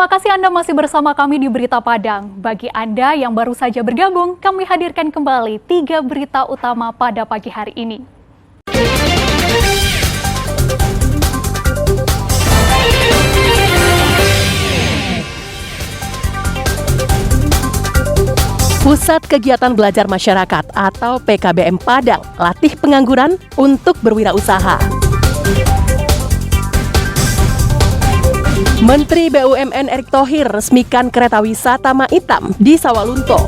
Terima kasih Anda masih bersama kami di Berita Padang. Bagi Anda yang baru saja bergabung, kami hadirkan kembali 3 berita utama pada pagi hari ini. Pusat Kegiatan Belajar Masyarakat atau PKBM Padang latih pengangguran untuk berwirausaha. Menteri BUMN Erick Thohir resmikan kereta wisata Maitam di Sawalunto.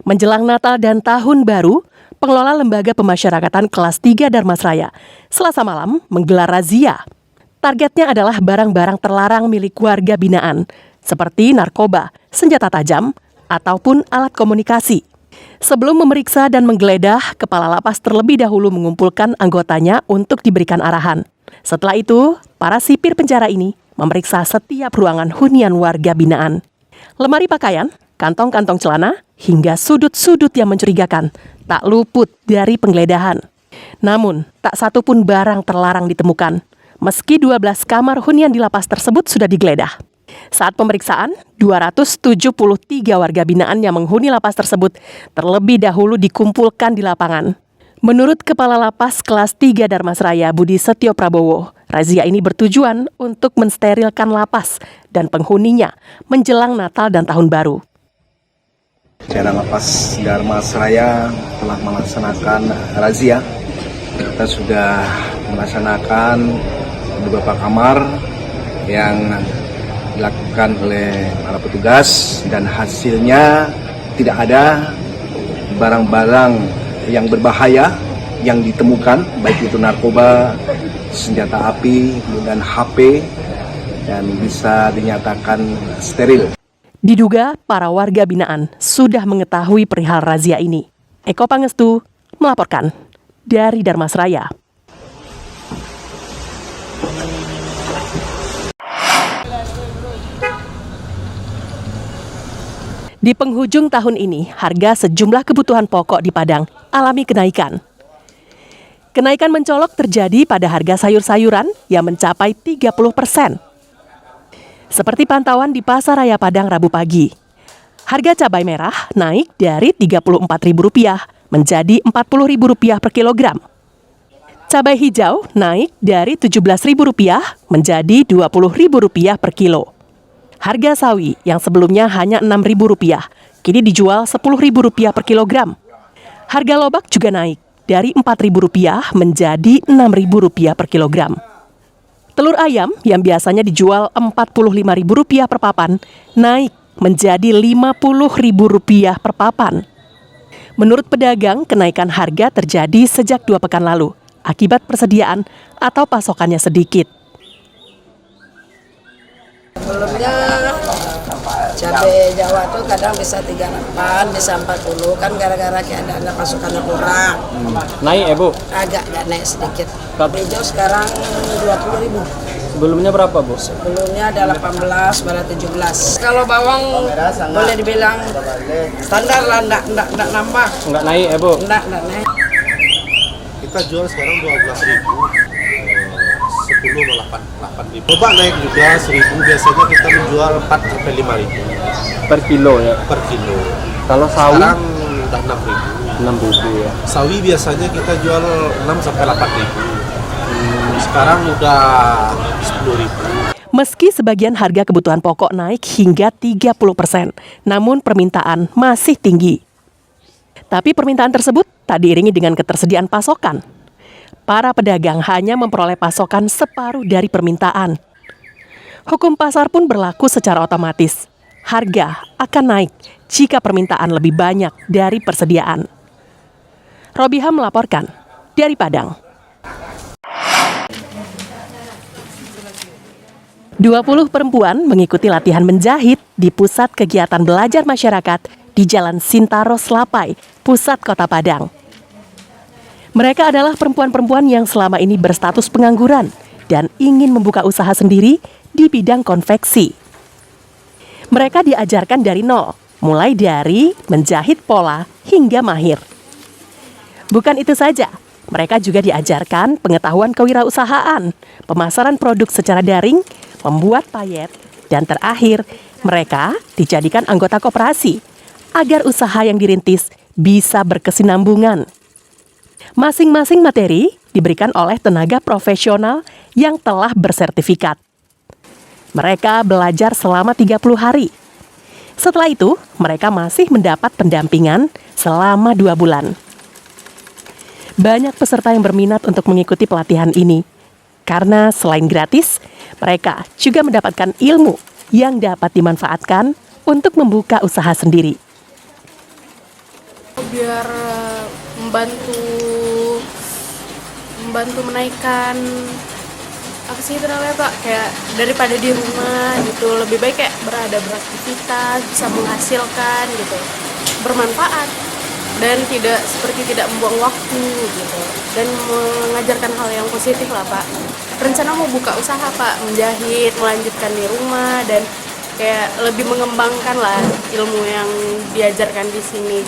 Menjelang Natal dan Tahun Baru, pengelola Lembaga Pemasyarakatan kelas 3 Darmasraya Selasa malam menggelar razia. Targetnya adalah barang-barang terlarang milik warga binaan, seperti narkoba, senjata tajam, ataupun alat komunikasi. Sebelum memeriksa dan menggeledah, Kepala Lapas terlebih dahulu mengumpulkan anggotanya untuk diberikan arahan. Setelah itu, para sipir penjara ini memeriksa setiap ruangan hunian warga binaan. Lemari pakaian, kantong-kantong celana, hingga sudut-sudut yang mencurigakan tak luput dari penggeledahan. Namun, tak satu pun barang terlarang ditemukan. Meski 12 kamar hunian di lapas tersebut sudah digeledah. Saat pemeriksaan, 273 warga binaan yang menghuni lapas tersebut terlebih dahulu dikumpulkan di lapangan. Menurut Kepala Lapas kelas 3 Darmasraya Budi Setio Prabowo, razia ini bertujuan untuk mensterilkan lapas dan penghuninya menjelang Natal dan Tahun Baru. Jajaran Lapas Darmasraya telah melaksanakan razia. Kita sudah melaksanakan beberapa kamar yang dilakukan oleh para petugas dan hasilnya tidak ada barang-barang yang berbahaya yang ditemukan, baik itu narkoba, senjata api, dan HP, dan bisa dinyatakan steril. Diduga para warga binaan sudah mengetahui perihal razia ini. Eko Pangestu melaporkan dari Darmasraya. Di penghujung tahun ini, harga sejumlah kebutuhan pokok di Padang alami kenaikan. Kenaikan mencolok terjadi pada harga sayur-sayuran yang mencapai 30%. Seperti pantauan di Pasar Raya Padang Rabu pagi. Harga cabai merah naik dari Rp34.000 menjadi Rp40.000 per kilogram. Cabai hijau naik dari Rp17.000 menjadi Rp20.000 per kilo. Harga sawi yang sebelumnya hanya Rp6.000 kini dijual Rp10.000 per kilogram. Harga lobak juga naik dari Rp4.000 menjadi Rp6.000 per kilogram. Telur ayam yang biasanya dijual Rp45.000 per papan naik menjadi Rp50.000 per papan. Menurut pedagang, kenaikan harga terjadi sejak 2 pekan lalu akibat persediaan atau pasokannya sedikit. Sebelumnya cabai Jawa tuh kadang bisa 38, bisa 40 kan gara-gara keadaan pasokannya kurang. Naik Bu? Agak naik sedikit. Hijau sekarang 20.000. Sebelumnya berapa Bu? Sebelumnya ada 18, malah 17. Kalau bawang boleh dibilang standar lah, enggak nambah. Enggak naik Bu? Enggak naik. Kita jual sekarang 12.000. 10 atau 8.000. Coba naik juga 1.000, biasanya kita menjual 4 sampai 5.000 per kilo ya? Per kilo. Kalau sawi? Sekarang udah 6.000. 6.000 ya. Sawi biasanya kita jual 6 sampai 8.000. Sekarang udah 10.000. Meski sebagian harga kebutuhan pokok naik hingga 30%, namun permintaan masih tinggi. Tapi permintaan tersebut tak diiringi dengan ketersediaan pasokan. Para pedagang hanya memperoleh pasokan separuh dari permintaan. Hukum pasar pun berlaku secara otomatis. Harga akan naik jika permintaan lebih banyak dari persediaan. Robiha melaporkan dari Padang. 20 perempuan mengikuti latihan menjahit di Pusat Kegiatan Belajar Masyarakat di Jalan Sintaro Slapai, Pusat Kota Padang. Mereka adalah perempuan-perempuan yang selama ini berstatus pengangguran dan ingin membuka usaha sendiri di bidang konveksi. Mereka diajarkan dari nol, mulai dari menjahit pola hingga mahir. Bukan itu saja, mereka juga diajarkan pengetahuan kewirausahaan, pemasaran produk secara daring, membuat payet, dan terakhir, mereka dijadikan anggota koperasi agar usaha yang dirintis bisa berkesinambungan. Masing-masing materi diberikan oleh tenaga profesional yang telah bersertifikat. Mereka belajar selama 30 hari. Setelah itu, mereka masih mendapat pendampingan selama 2 bulan. Banyak peserta yang berminat untuk mengikuti pelatihan ini, karena selain gratis, mereka juga mendapatkan ilmu yang dapat dimanfaatkan untuk membuka usaha sendiri. Biar membantu menaikkan apa sih itu namanya Pak, kayak daripada di rumah gitu, lebih baik kayak beraktivitas, bisa menghasilkan gitu, bermanfaat dan tidak membuang waktu gitu, dan mengajarkan hal yang positif lah Pak. Rencana mau buka usaha Pak, menjahit, melanjutkan di rumah, dan kayak lebih mengembangkan lah ilmu yang diajarkan di sini.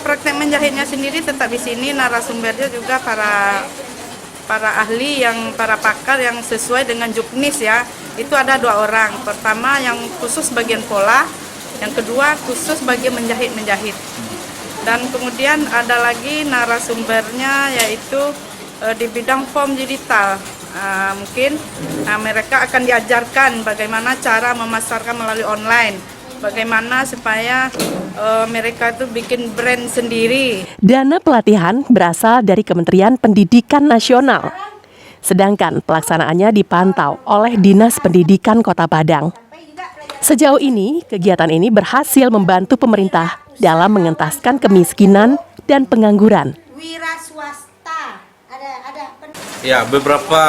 Praktek menjahitnya sendiri tetap di sini, narasumbernya juga para ahli para pakar yang sesuai dengan juknis ya. Itu ada 2 orang. Pertama yang khusus bagian pola, yang kedua khusus bagian menjahit. Dan kemudian ada lagi narasumbernya yaitu di bidang form digital. Mungkin mereka akan diajarkan bagaimana cara memasarkan melalui online, bagaimana supaya mereka itu bikin brand sendiri. Dana pelatihan berasal dari Kementerian Pendidikan Nasional, sedangkan pelaksanaannya dipantau oleh Dinas Pendidikan Kota Padang. Sejauh ini, kegiatan ini berhasil membantu pemerintah dalam mengentaskan kemiskinan dan pengangguran. Wira swasta Ya, beberapa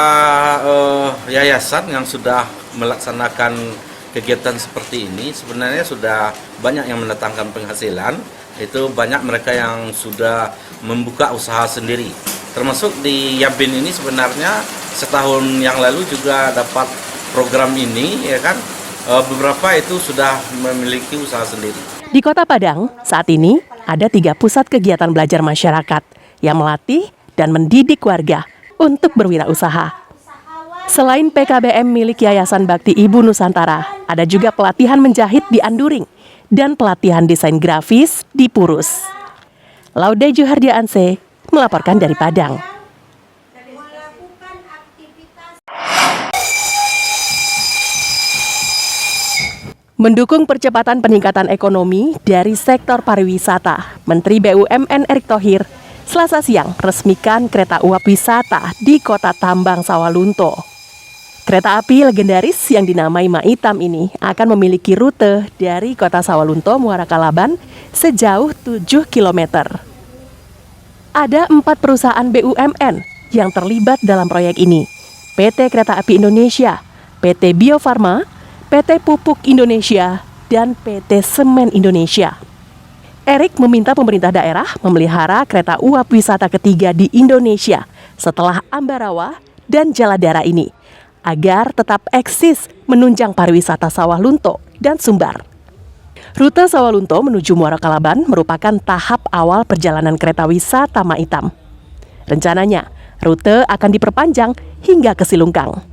yayasan yang sudah melaksanakan kegiatan seperti ini sebenarnya sudah banyak yang mendatangkan penghasilan. Itu banyak mereka yang sudah membuka usaha sendiri. Termasuk di Yabin ini sebenarnya setahun yang lalu juga dapat program ini, ya kan. Beberapa itu sudah memiliki usaha sendiri. Di Kota Padang, saat ini ada 3 pusat kegiatan belajar masyarakat yang melatih dan mendidik warga untuk berwirausaha. Selain PKBM milik Yayasan Bakti Ibu Nusantara, ada juga pelatihan menjahit di Anduring dan pelatihan desain grafis di Purus. Laude Juhardianse melaporkan dari Padang. Mendukung percepatan peningkatan ekonomi dari sektor pariwisata, Menteri BUMN Erick Thohir Selasa siang resmikan kereta uap wisata di Kota Tambang Sawalunto. Kereta api legendaris yang dinamai Maitam ini akan memiliki rute dari Kota Sawalunto Muara Kalaban sejauh 7 km. Ada 4 perusahaan BUMN yang terlibat dalam proyek ini. PT Kereta Api Indonesia, PT Bio Farma, PT Pupuk Indonesia, dan PT Semen Indonesia. Erick meminta pemerintah daerah memelihara kereta uap wisata ketiga di Indonesia setelah Ambarawa dan Jaladara ini, agar tetap eksis menunjang pariwisata Sawah Lunto dan Sumbar. Rute Sawah Lunto menuju Muara Kalaban merupakan tahap awal perjalanan kereta wisata Maitam. Rencananya, rute akan diperpanjang hingga ke Silungkang.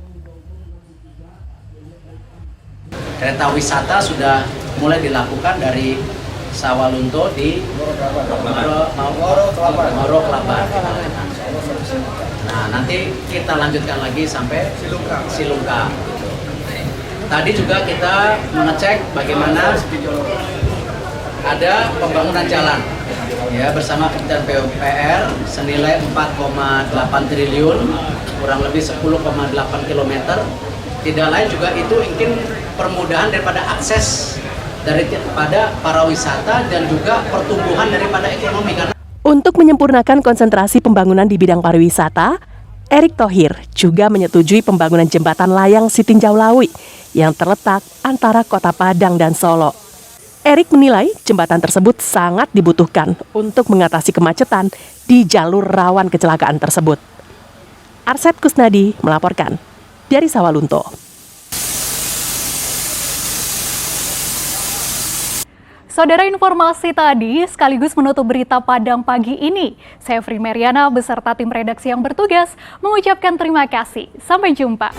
Kereta wisata sudah mulai dilakukan dari Sawalunto di Moro Kelabar. Nah, nanti kita lanjutkan lagi sampai Silungkang. Tadi juga kita mengecek bagaimana ada pembangunan jalan ya bersama Kementerian PUPR senilai 4,8 triliun, kurang lebih 10,8 km. Tidak lain juga itu ingin permudahan daripada akses daripada para wisata dan juga pertumbuhan daripada ekonomi. Untuk menyempurnakan konsentrasi pembangunan di bidang pariwisata, Erick Thohir juga menyetujui pembangunan jembatan layang Sitinjau Lawi yang terletak antara Kota Padang dan Solo. Erick menilai jembatan tersebut sangat dibutuhkan untuk mengatasi kemacetan di jalur rawan kecelakaan tersebut. Arset Kusnadi melaporkan dari Sawalunto. Saudara, informasi tadi sekaligus menutup berita Padang pagi ini. Saya Fri Meriana beserta tim redaksi yang bertugas mengucapkan terima kasih. Sampai jumpa.